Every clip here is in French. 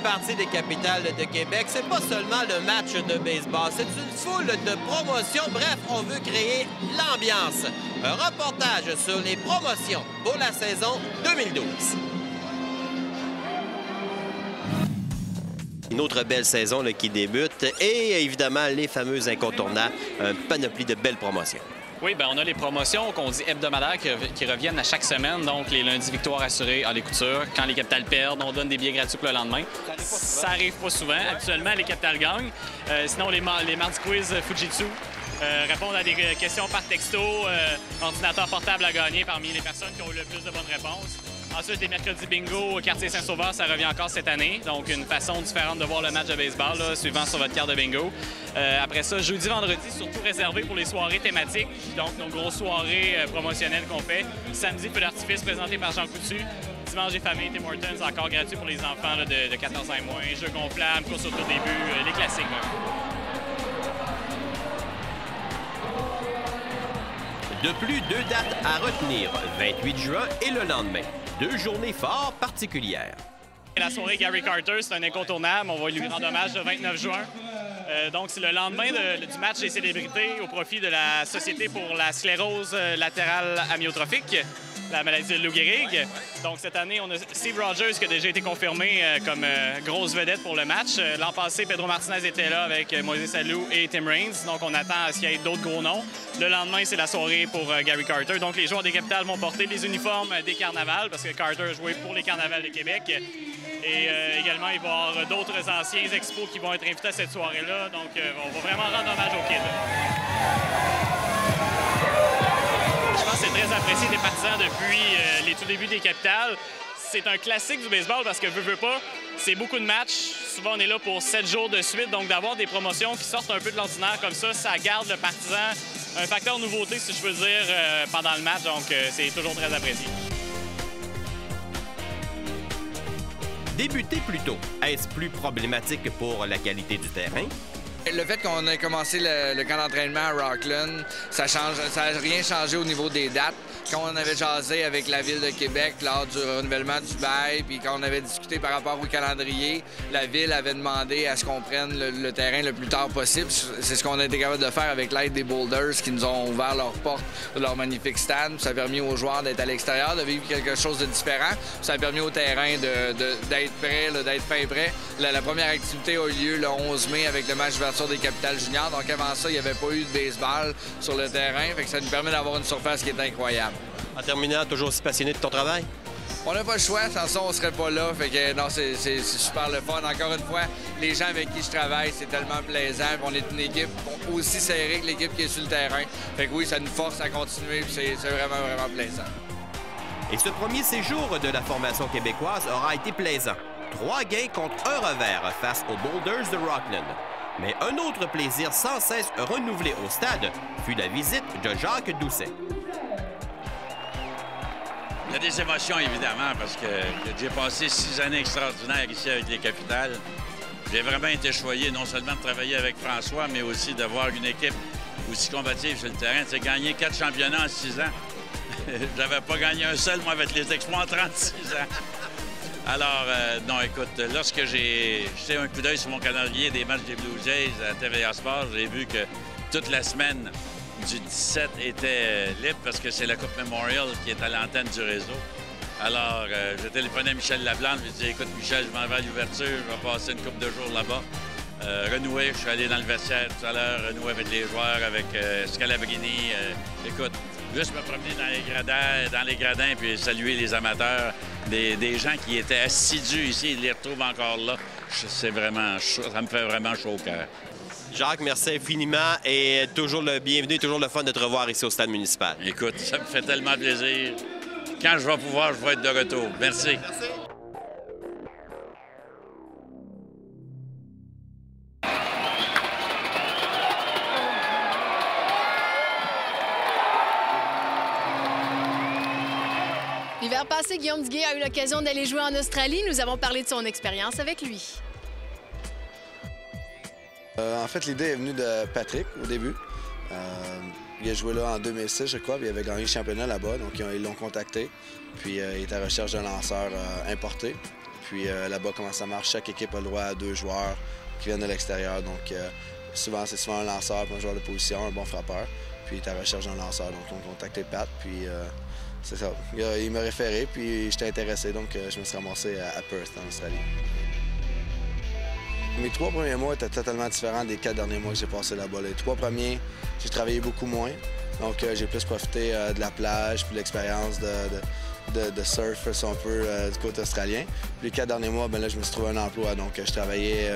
partie des capitales de Québec, c'est pas seulement le match de baseball, c'est une foule de promotions. Bref, on veut créer l'ambiance. Un reportage sur les promotions pour la saison 2012. Une autre belle saison là, qui débute et évidemment les fameux incontournables, un panoplie de belles promotions. Oui, bien, on a les promotions qu'on dit hebdomadaires qui reviennent à chaque semaine. Donc, les lundis victoires assurées à les coutures. Quand les capitales perdent, on donne des billets gratuits pour le lendemain. Ça arrive pas souvent. Actuellement, les capitales gagnent. Sinon, les mardis quiz Fujitsu répondent à des questions par texto. Ordinateur portable à gagner parmi les personnes qui ont eu le plus de bonnes réponses. Ensuite, les mercredis bingo au quartier Saint-Sauveur, ça revient encore cette année. Donc, une façon différente de voir le match de baseball, là, suivant sur votre carte de bingo. Après ça, jeudi, vendredi, surtout réservé pour les soirées thématiques. Donc, nos grosses soirées promotionnelles qu'on fait. Samedi, feu d'artifice présenté par Jean Coutu. Dimanche des familles, Tim Hortons, encore gratuit pour les enfants là, de 14 ans et moins. Jeux gonflables, course au tout début, les classiques. Là. De plus, 2 dates à retenir, 28 juin et le lendemain. 2 journées fort particulières. La soirée Gary Carter, c'est un incontournable. On va lui rendre hommage le 29 juin. Donc, c'est le lendemain du match des célébrités au profit de la Société pour la sclérose latérale amyotrophique, la maladie de Lou Gehrig. Donc, cette année, on a Steve Rogers qui a déjà été confirmé comme grosse vedette pour le match. L'an passé, Pedro Martinez était là avec Moïse Salou et Tim Raines. Donc, on attend à ce qu'il y ait d'autres gros noms. Le lendemain, c'est la soirée pour Gary Carter. Donc, les joueurs des Capitales vont porter les uniformes des carnavals parce que Carter a joué pour les carnavals de Québec. Et également, il va y avoir d'autres anciens expos qui vont être invités à cette soirée-là. Donc, on va vraiment rendre hommage aux kids. Je pense que c'est très apprécié des partisans depuis les tout débuts des Capitales. C'est un classique du baseball parce que, veut pas, c'est beaucoup de matchs. Souvent, on est là pour 7 jours de suite. Donc, d'avoir des promotions qui sortent un peu de l'ordinaire comme ça garde le partisan. Un facteur nouveauté, si je peux dire, pendant le match. Donc, c'est toujours très apprécié. Débuter plus tôt, est-ce plus problématique pour la qualité du terrain? Le fait qu'on ait commencé le camp d'entraînement à Rockland, ça n'a rien changé au niveau des dates. Quand on avait jasé avec la Ville de Québec lors du renouvellement du bail, puis quand on avait discuté par rapport au calendrier, la Ville avait demandé à ce qu'on prenne le terrain le plus tard possible. C'est ce qu'on a été capable de faire avec l'aide des Boulders qui nous ont ouvert leurs portes de leur magnifique stand. Ça a permis aux joueurs d'être à l'extérieur, de vivre quelque chose de différent. Ça a permis au terrain d'être prêt, d'être fin prêt. La première activité a eu lieu le 11 mai avec le match d'ouverture des Capitales juniors. Donc avant ça, il n'y avait pas eu de baseball sur le terrain. Fait que ça nous permet d'avoir une surface qui est incroyable. En terminant, toujours aussi passionné de ton travail? On n'a pas le choix, sans ça, on serait pas là. Fait que non, c'est super le fun. Encore une fois, les gens avec qui je travaille, c'est tellement plaisant. Puis on est une équipe aussi serrée que l'équipe qui est sur le terrain. Fait que oui, ça nous force à continuer. Puis c'est vraiment, vraiment plaisant. Et ce premier séjour de la formation québécoise aura été plaisant. 3 gains contre 1 revers face aux Boulders de Rockland. Mais un autre plaisir sans cesse renouvelé au stade fut la visite de Jacques Doucet. Il y a des émotions, évidemment, parce que j'ai passé 6 années extraordinaires ici avec les Capitales. J'ai vraiment été choyé non seulement de travailler avec François, mais aussi de voir une équipe aussi combative sur le terrain. C'est gagner 4 championnats en 6 ans. Je n'avais pas gagné un seul, moi, avec les Expos en 36 ans. Alors, non, écoute, lorsque j'ai jeté un coup d'œil sur mon calendrier des matchs des Blue Jays à TVA Sport, j'ai vu que toute la semaine du 17 était libre parce que c'est la Coupe Memorial qui est à l'antenne du réseau. Alors, j'ai téléphoné à Michel Laplante, je lui ai dit « Écoute, Michel, je m'en vais à l'ouverture, je vais passer une couple de jours là-bas. » Renouer, je suis allé dans le vestiaire tout à l'heure, renouer avec les joueurs, avec Scalabrini. Écoute, juste me promener dans les gradins puis saluer les amateurs, des gens qui étaient assidus ici, ils les retrouvent encore là. C'est vraiment chaud, ça me fait vraiment chaud au cœur. Jacques, merci infiniment et toujours le bienvenu, toujours le fun de te revoir ici au stade municipal. Écoute, ça me fait tellement plaisir. Quand je vais pouvoir, je vais être de retour. Merci. Merci. L'hiver passé, Guillaume Duguay a eu l'occasion d'aller jouer en Australie. Nous avons parlé de son expérience avec lui. En fait, l'idée est venue de Patrick au début. Il a joué là en 2006, je crois, puis il avait gagné le championnat là-bas, donc ils l'ont contacté. Puis il est à la recherche d'un lanceur importé. Puis là-bas, comment ça marche, chaque équipe a le droit à 2 joueurs qui viennent de l'extérieur. Donc souvent, c'est souvent un lanceur, puis un joueur de position, un bon frappeur. Puis tu recherche un lanceur. Donc on contactait Pat, puis c'est ça. Il m'a référé, puis j'étais intéressé. Donc je me suis ramassé à Perth, en Australie. Mes 3 premiers mois étaient totalement différents des 4 derniers mois que j'ai passés là-bas. Les 3 premiers, j'ai travaillé beaucoup moins. Donc j'ai plus profité de la plage, puis de l'expérience de surf un peu du côté australien. Puis les 4 derniers mois, ben là, je me suis trouvé un emploi. Donc je travaillais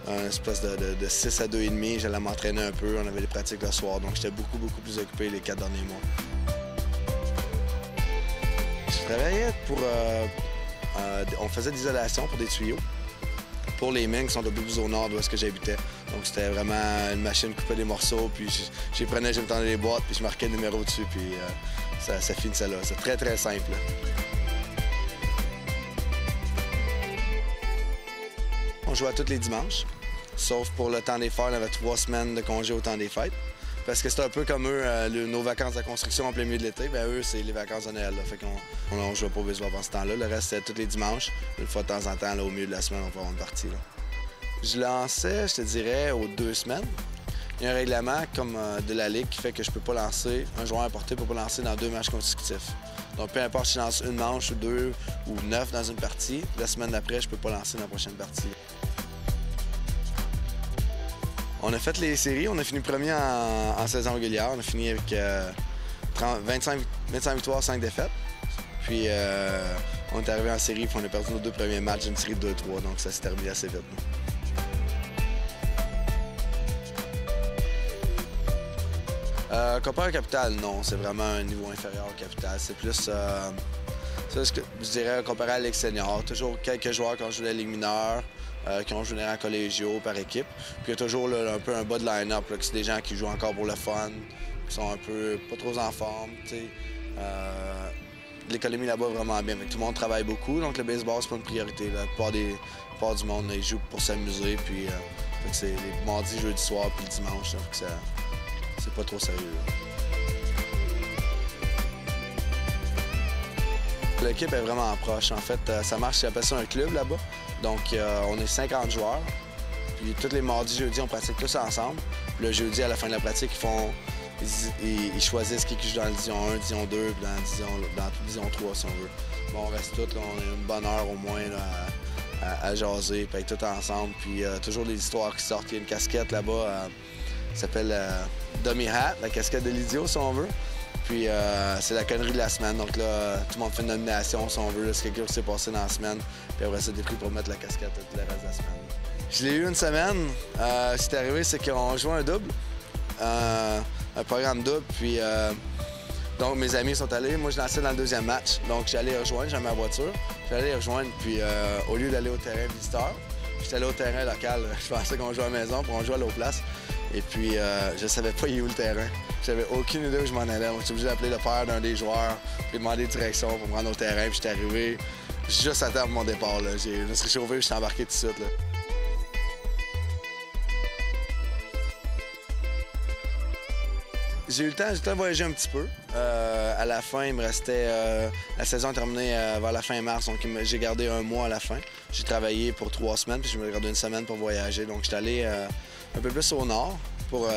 une espèce de 6 à 2,5. J'allais m'entraîner un peu. On avait des pratiques le soir. Donc j'étais beaucoup plus occupé les 4 derniers mois. Je travaillais pour... on faisait de l'isolation pour des tuyaux. Pour les mines qui sont un peu plus au nord d'où est-ce que j'habitais. Donc c'était vraiment une machine qui coupait des morceaux, puis j'y prenais, je me tendais les boîtes, puis je marquais le numéro dessus, puis ça finissait là. C'est très simple. On jouait tous les dimanches, sauf pour le temps des fêtes, on avait 3 semaines de congé au temps des fêtes. Parce que c'est un peu comme eux, nos vacances de construction en plein milieu de l'été, bien eux, c'est les vacances de Noël. Là. Fait qu'on jouait pas au baseball pendant ce temps-là. Le reste, c'était tous les dimanches. Une fois de temps en temps, là, au milieu de la semaine, on peut avoir une partie. Là. Je lançais, je te dirais, aux 2 semaines. Il y a un règlement comme de la Ligue qui fait que je peux pas lancer, un joueur importé ne peut pas lancer dans 2 matchs consécutifs. Donc peu importe si je lance une manche ou 2 ou 9 dans une partie, la semaine d'après, je peux pas lancer dans la prochaine partie. On a fait les séries, on a fini premier en saison régulière. On a fini avec 25 victoires, 5 défaites. Puis on est arrivé en série, puis on a perdu nos 2 premiers matchs d'une série de 2-3, donc ça s'est terminé assez vite. Comparé au Capital, non, c'est vraiment un niveau inférieur au Capital. C'est plus, ça, je dirais, comparé à la Ligue senior. Toujours quelques joueurs qui ont joué la Ligue mineure. Qui ont joué en collégiaux par équipe. Puis il y a toujours là, un peu un bas de line-up, que c'est des gens qui jouent encore pour le fun, qui sont un peu pas trop en forme. L'économie là-bas est vraiment bien. Tout le monde travaille beaucoup, donc le baseball, c'est pas une priorité. Là. La plupart du monde, là, ils jouent pour s'amuser. Puis c'est les mardis, jeudi soir, puis le dimanche. Là, c'est pas trop sérieux. L'équipe est vraiment proche. En fait, ça marche, ils appellent ça un club là-bas. Donc, on est 50 joueurs. Puis, tous les mardis, jeudi, on pratique tous ensemble. Puis, le jeudi, à la fin de la pratique, ils choisissent qui joue dans le division 1, division 2, puis dans la division 3, si on veut. Bon, on reste tous, là, on a une bonne heure au moins là, à jaser, puis être tous ensemble. Puis, toujours des histoires qui sortent. Il y a une casquette là-bas qui s'appelle Dummy Hat, la casquette de l'idiot, si on veut. Puis c'est la connerie de la semaine. Donc là, tout le monde fait une nomination, si on veut. C'est quelque chose qui s'est passé dans la semaine. Puis après ça, des prix pour mettre la casquette tout le reste de la semaine. Je l'ai eu une semaine. Ce qui est arrivé, c'est qu'on jouait un double. Un programme double. Puis donc mes amis sont allés. Moi, je lançais dans le 2e match. Donc j'allais les rejoindre. J'avais ma voiture. J'allais les rejoindre. Puis au lieu d'aller au terrain visiteur, j'étais allé au terrain local. Je pensais qu'on jouait à la maison, puis on jouait à l'autre place. Et puis, je savais pas où le terrain. J'avais aucune idée où je m'en allais. J'étais obligé d'appeler le père d'un des joueurs, puis demander direction pour me rendre au terrain. Puis j'étais arrivé juste à temps pour mon départ. Là. Je me suis chauffé, j'étais embarqué tout de suite. Là. J'ai eu le temps de voyager un petit peu. À la fin, il me restait... la saison est terminée vers la fin mars, donc j'ai gardé un mois à la fin. J'ai travaillé pour 3 semaines, puis je me gardé une semaine pour voyager. Donc, j'étais allé un peu plus au nord.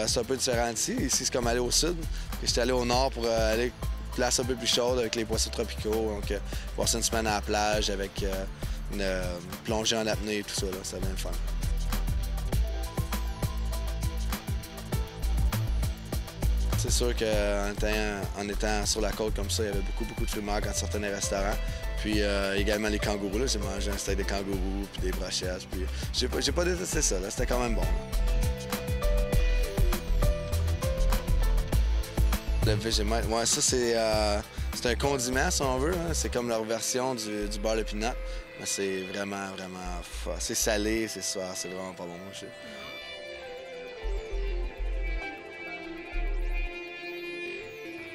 C'est un peu différent ici. Ici, c'est comme aller au sud. J'étais allé au nord pour aller une place un peu plus chaude avec les poissons tropicaux. Donc, passer une semaine à la plage avec une plongée en apnée et tout ça. C'était bien le fun. C'est sûr qu'en étant sur la côte comme ça, il y avait beaucoup de fumeurs quand tu sortais dans les restaurants. Puis également les kangourous. Là, j'ai mangé un steak de kangourous puis des brochettes. Puis j'ai pas détesté ça. C'était quand même bon. Le Vegemite, ouais, ça c'est un condiment si on veut. Hein. C'est comme leur version du beurre de pinot. Mais c'est vraiment c'est salé, c'est ça, c'est vraiment pas bon.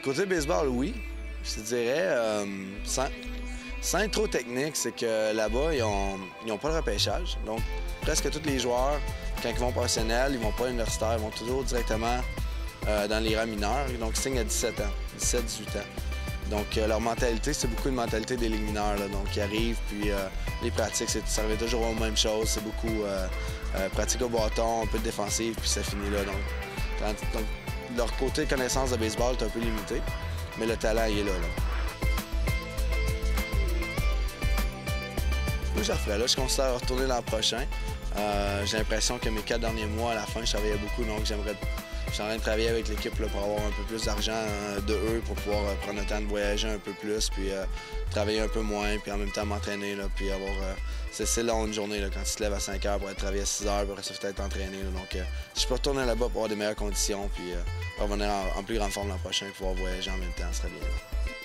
Côté baseball, oui. Je te dirais, sans être trop technique, c'est que là-bas, ils ont pas le repêchage. Donc, presque tous les joueurs, quand ils vont professionnels, ils vont pas universitaires, ils vont toujours directement dans les rangs mineurs. Donc, ils signent à 17 ans, 17-18 ans. Donc, leur mentalité, c'est beaucoup une mentalité des ligues mineures. Là. Donc, ils arrivent, puis les pratiques, ça revient toujours aux mêmes choses. C'est beaucoup pratique au bâton, un peu de défensive, puis ça finit là. Donc, leur côté connaissance de baseball est un peu limité, mais le talent, il est là. Moi, je referais là. Je considère retourner l'an prochain. J'ai l'impression que mes 4 derniers mois, à la fin, je travaillais beaucoup, donc je suis en train de travailler avec l'équipe pour avoir un peu plus d'argent de eux pour pouvoir prendre le temps de voyager un peu plus, puis travailler un peu moins, puis en même temps m'entraîner, puis avoir... c'est long une journée, là, quand tu te lèves à 5 heures pour être travaillé à 6 heures, puis après ça, peut-être t'entraîner. Donc, si je peux retourner là-bas pour avoir des meilleures conditions, puis revenir en plus grande forme l'an prochain, pouvoir voyager en même temps, ce serait bien. Là.